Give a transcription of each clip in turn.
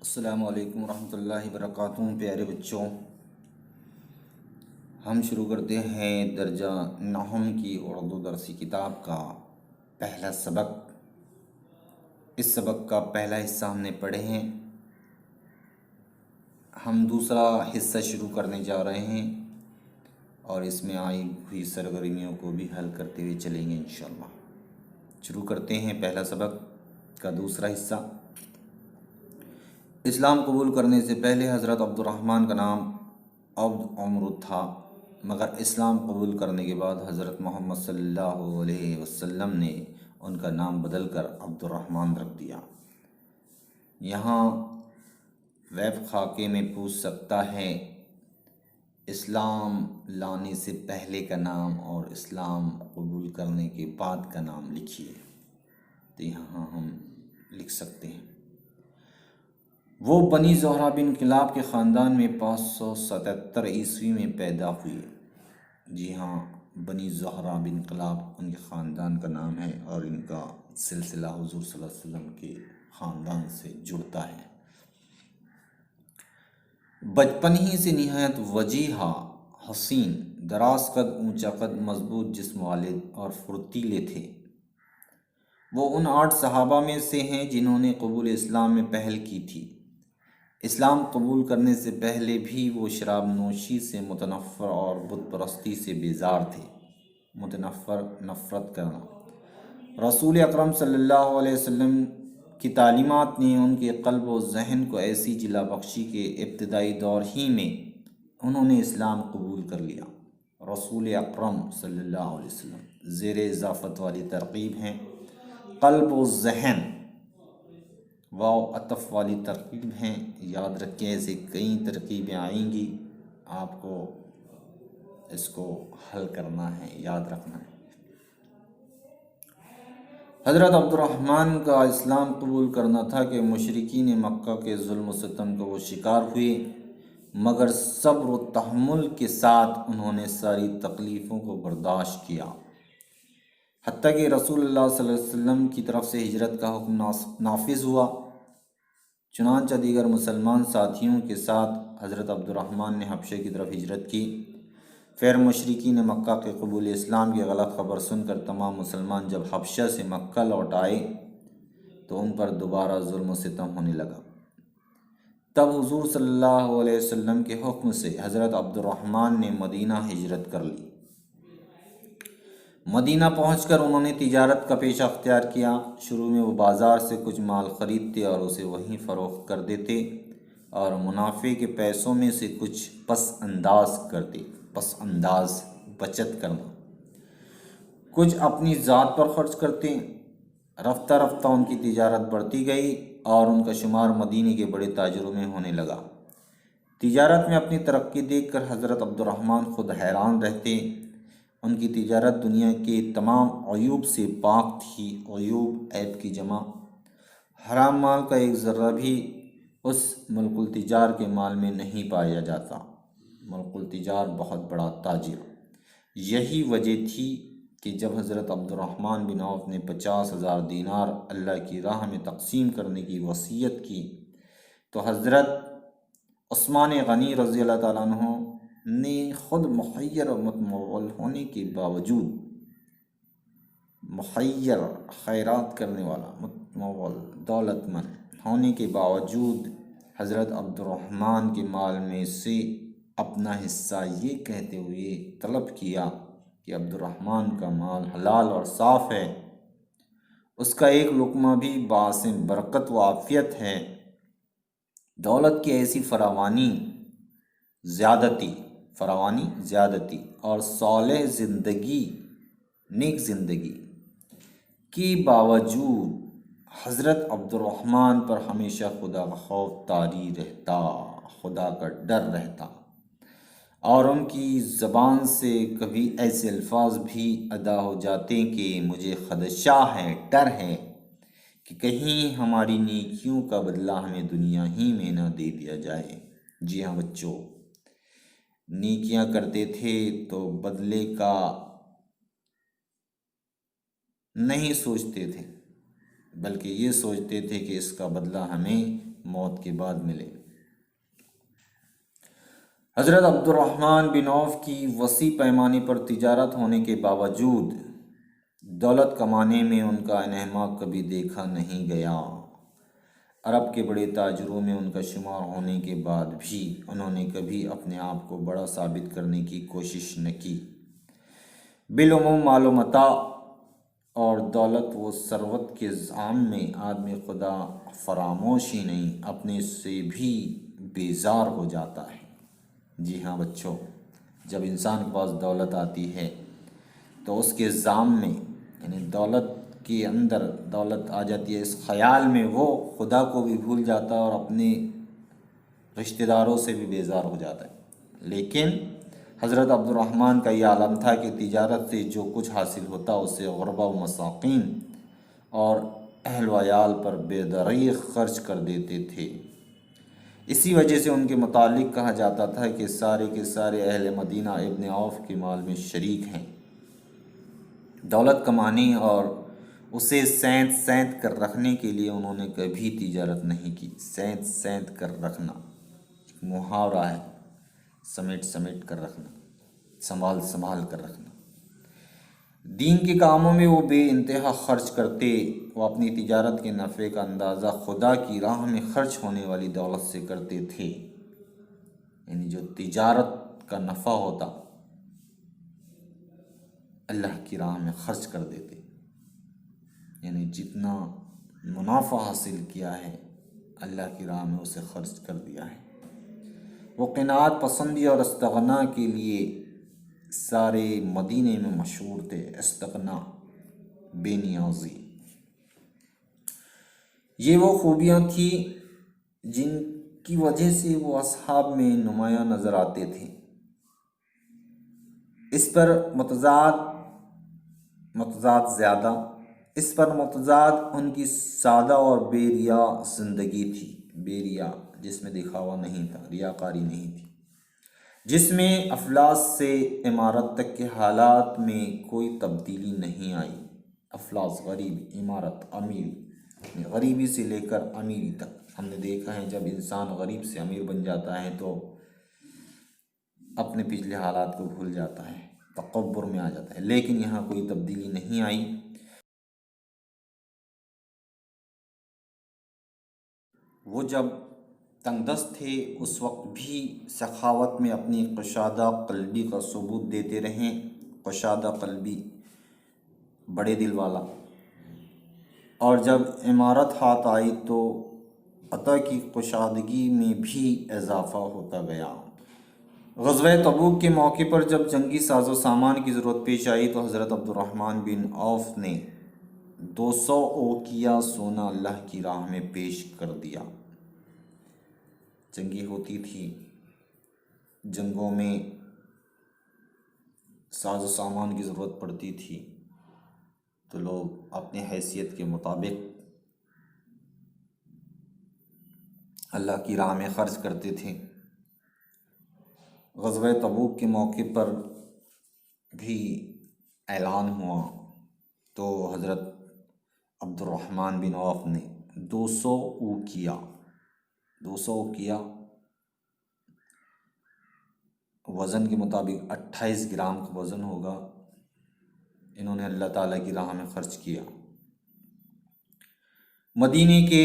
السلام علیکم ورحمۃ اللہ وبرکاتہ۔ پیارے بچوں، ہم شروع کرتے ہیں درجہ نحم کی اردو درسی کتاب کا پہلا سبق۔ اس سبق کا پہلا حصہ ہم نے پڑھے ہیں، ہم دوسرا حصہ شروع کرنے جا رہے ہیں اور اس میں آئی ہوئی سرگرمیوں کو بھی حل کرتے ہوئے چلیں گے انشاءاللہ۔ شروع کرتے ہیں پہلا سبق کا دوسرا حصہ۔ اسلام قبول کرنے سے پہلے حضرت عبد الرحمن کا نام عبد عمرو تھا، مگر اسلام قبول کرنے کے بعد حضرت محمد صلی اللہ علیہ وسلم نے ان کا نام بدل کر عبد الرحمن رکھ دیا۔ یہاں ویب خاکے میں پوچھ سکتا ہے اسلام لانے سے پہلے کا نام اور اسلام قبول کرنے کے بعد کا نام لکھیے، تو یہاں ہم لکھ سکتے ہیں وہ بنی زہرہ بن کلاب کے خاندان میں 577 عیسوی میں پیدا ہوئے۔ جی ہاں، بنی زہرہ بن کلاب ان کے خاندان کا نام ہے اور ان کا سلسلہ حضور صلی اللہ علیہ وسلم کے خاندان سے جڑتا ہے۔ بچپن ہی سے نہایت وجیحہ، حسین، دراز قد، اونچا قد، مضبوط جسم والے اور پھرتیلے تھے۔ وہ ان 8 صحابہ میں سے ہیں جنہوں نے قبول اسلام میں پہل کی تھی۔ اسلام قبول کرنے سے پہلے بھی وہ شراب نوشی سے متنفر اور بت پرستی سے بیزار تھے۔ متنفر، نفرت کرنا۔ رسول اکرم صلی اللہ علیہ وسلم کی تعلیمات نے ان کے قلب و ذہن کو ایسی جلا بخشی کہ ابتدائی دور ہی میں انہوں نے اسلام قبول کر لیا۔ رسول اکرم صلی اللہ علیہ وسلم زیر اضافت والی ترغیب ہیں۔ قلب و ذہن واو عطف والی ترکیب ہیں، یاد رکھیں ایسے کئی ترکیبیں آئیں گی، آپ کو اس کو حل کرنا ہے، یاد رکھنا ہے۔ حضرت عبد الرحمن کا اسلام قبول کرنا تھا کہ مشرکین مکہ کے ظلم و ستم کو وہ شکار ہوئے، مگر صبر و تحمل کے ساتھ انہوں نے ساری تکلیفوں کو برداشت کیا، حتیٰ کہ رسول اللہ صلی اللہ علیہ وسلم کی طرف سے ہجرت کا حکم نافذ ہوا۔ چنانچہ دیگر مسلمان ساتھیوں کے ساتھ حضرت عبد الرحمن نے حبشہ کی طرف ہجرت کی۔ پھر مشرکین مکہ کے قبول اسلام کی غلط خبر سن کر تمام مسلمان جب حبشہ سے مکہ لوٹ آئے تو ان پر دوبارہ ظلم و ستم ہونے لگا۔ تب حضور صلی اللہ علیہ وسلم کے حکم سے حضرت عبد الرحمن نے مدینہ ہجرت کر لی۔ مدینہ پہنچ کر انہوں نے تجارت کا پیشہ اختیار کیا۔ شروع میں وہ بازار سے کچھ مال خریدتے اور اسے وہیں فروخت کر دیتے اور منافع کے پیسوں میں سے کچھ پس انداز کرتے۔ پس انداز، بچت کرنا۔ کچھ اپنی ذات پر خرچ کرتے۔ رفتہ رفتہ ان کی تجارت بڑھتی گئی اور ان کا شمار مدینے کے بڑے تاجروں میں ہونے لگا۔ تجارت میں اپنی ترقی دیکھ کر حضرت عبد الرحمن خود حیران رہتے۔ ان کی تجارت دنیا کے تمام عیوب سے پاک تھی۔ عیوب، عیب کی جمع۔ حرام مال کا ایک ذرہ بھی اس ملک التجار کے مال میں نہیں پایا جاتا۔ ملک التجار بہت بڑا تاجر۔ یہی وجہ تھی کہ جب حضرت عبد الرحمن بن عوف نے 50,000 دینار اللہ کی راہ میں تقسیم کرنے کی وصیت کی تو حضرت عثمان غنی رضی اللہ تعالیٰ عنہ نے خود محیر و متمول ہونے کے باوجود، محیر خیرات کرنے والا، متمول دولت مند ہونے کے باوجود حضرت عبد الرحمن کے مال میں سے اپنا حصہ یہ کہتے ہوئے طلب کیا کہ عبد الرحمن کا مال حلال اور صاف ہے، اس کا ایک لقمہ بھی باعث برکت و عافیت ہے۔ دولت کی ایسی فراوانی، زیادتی اور صالح زندگی، نیک زندگی کے باوجود حضرت عبد الرحمن پر ہمیشہ خدا کا خوف طاری رہتا، خدا کا ڈر رہتا، اور ان کی زبان سے کبھی ایسے الفاظ بھی ادا ہو جاتے کہ مجھے خدشہ ہے، ڈر ہے کہ کہیں ہماری نیکیوں کا بدلہ ہمیں دنیا ہی میں نہ دے دیا جائے۔ جی ہاں بچوں، نیکیاں کرتے تھے تو بدلے کا نہیں سوچتے تھے، بلکہ یہ سوچتے تھے کہ اس کا بدلہ ہمیں موت کے بعد ملے۔ حضرت عبد الرحمن بن عوف کی وسیع پیمانے پر تجارت ہونے کے باوجود دولت کمانے میں ان کا انہماک کبھی دیکھا نہیں گیا۔ عرب کے بڑے تاجروں میں ان کا شمار ہونے کے بعد بھی انہوں نے کبھی اپنے آپ کو بڑا ثابت کرنے کی کوشش نہ کی۔ بالعموم مال و متاع اور دولت و ثروت کے زام میں آدمی خدا فراموش ہی نہیں اپنے سے بھی بیزار ہو جاتا ہے۔ جی ہاں بچوں، جب انسان کے پاس دولت آتی ہے تو اس کے زام میں یعنی دولت کے اندر دولت آ جاتی ہے، اس خیال میں وہ خدا کو بھی بھول جاتا ہے اور اپنے رشتہ داروں سے بھی بیزار ہو جاتا ہے۔ لیکن حضرت عبد الرحمن کا یہ عالم تھا کہ تجارت سے جو کچھ حاصل ہوتا اسے غربا و مساکین اور اہل و عیال پر بے دریغ خرچ کر دیتے تھے۔ اسی وجہ سے ان کے متعلق کہا جاتا تھا کہ سارے کے سارے اہل مدینہ ابن عوف کے مال میں شریک ہیں۔ دولت کمانے اور اسے سینت سینت کر رکھنے کے لیے انہوں نے کبھی تجارت نہیں کی۔ سینت سینت کر رکھنا ایک محاورہ ہے، سمیٹ سمیٹ کر رکھنا، سنبھال سنبھال کر رکھنا۔ دین کے کاموں میں وہ بے انتہا خرچ کرتے، وہ اپنی تجارت کے نفع کا اندازہ خدا کی راہ میں خرچ ہونے والی دولت سے کرتے تھے۔ یعنی جو تجارت کا نفع ہوتا اللہ کی راہ میں خرچ کر دیتے، یعنی جتنا منافع حاصل کیا ہے اللہ کی راہ میں اسے خرچ کر دیا ہے۔ وہ قناعت پسندی اور استغنا کے لیے سارے مدینے میں مشہور تھے۔ استغنا، بے نیازی، یہ وہ خوبیاں تھیں جن کی وجہ سے وہ اصحاب میں نمایاں نظر آتے تھے۔ اس پر متضاد ان کی سادہ اور بے ریا زندگی تھی۔ بے ریا جس میں دکھاوا نہیں تھا، ریاکاری نہیں تھی، جس میں افلاس سے عمارت تک کے حالات میں کوئی تبدیلی نہیں آئی۔ افلاس، غریبی، عمارت، امیری، غریبی سے لے کر امیری تک۔ ہم نے دیکھا ہے جب انسان غریب سے امیر بن جاتا ہے تو اپنے پچھلے حالات کو بھول جاتا ہے، تکبر میں آ جاتا ہے، لیکن یہاں کوئی تبدیلی نہیں آئی۔ وہ جب تنگ دست تھے اس وقت بھی سخاوت میں اپنی کشادہ قلبی کا ثبوت دیتے رہیں۔ کشادہ قلبی، بڑے دل والا۔ اور جب عمارت ہاتھ آئی تو عطا کی کشادگی میں بھی اضافہ ہوتا گیا۔ غزوہ تبوک کے موقع پر جب جنگی ساز و سامان کی ضرورت پیش آئی تو حضرت عبد الرحمن بن عوف نے 200 اوقیہ سونا اللہ کی راہ میں پیش کر دیا۔ جنگی ہوتی تھی، جنگوں میں ساز و سامان کی ضرورت پڑتی تھی تو لوگ اپنے حیثیت کے مطابق اللہ کی راہ میں خرچ کرتے تھے۔ غزوہ تبوک کے موقع پر بھی اعلان ہوا تو حضرت عبد الرحمن بن عوف نے 200 اوقیہ وزن کے مطابق 28 گرام کا وزن ہوگا، انہوں نے اللہ تعالیٰ کی راہ میں خرچ کیا۔ مدینے کے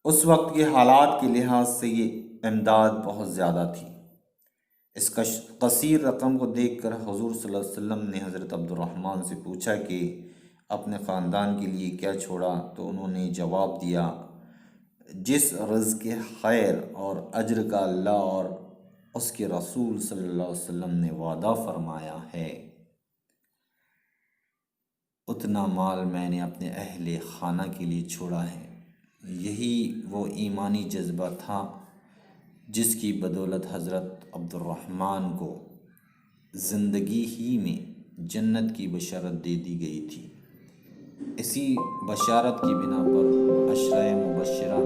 اس وقت کے حالات کے لحاظ سے یہ امداد بہت زیادہ تھی۔ اس کثیر رقم کو دیکھ کر حضور صلی اللہ علیہ وسلم نے حضرت عبد الرحمن سے پوچھا کہ اپنے خاندان کے لیے کیا چھوڑا؟ تو انہوں نے جواب دیا، جس رزق خیر اور اجر کا اللہ اور اس کے رسول صلی اللہ علیہ وسلم نے وعدہ فرمایا ہے، اتنا مال میں نے اپنے اہل خانہ کے لیے چھوڑا ہے۔ یہی وہ ایمانی جذبہ تھا جس کی بدولت حضرت عبد الرحمن کو زندگی ہی میں جنت کی بشارت دے دی گئی تھی۔ اسی بشارت کی بنا پر عشرہ مبشرہ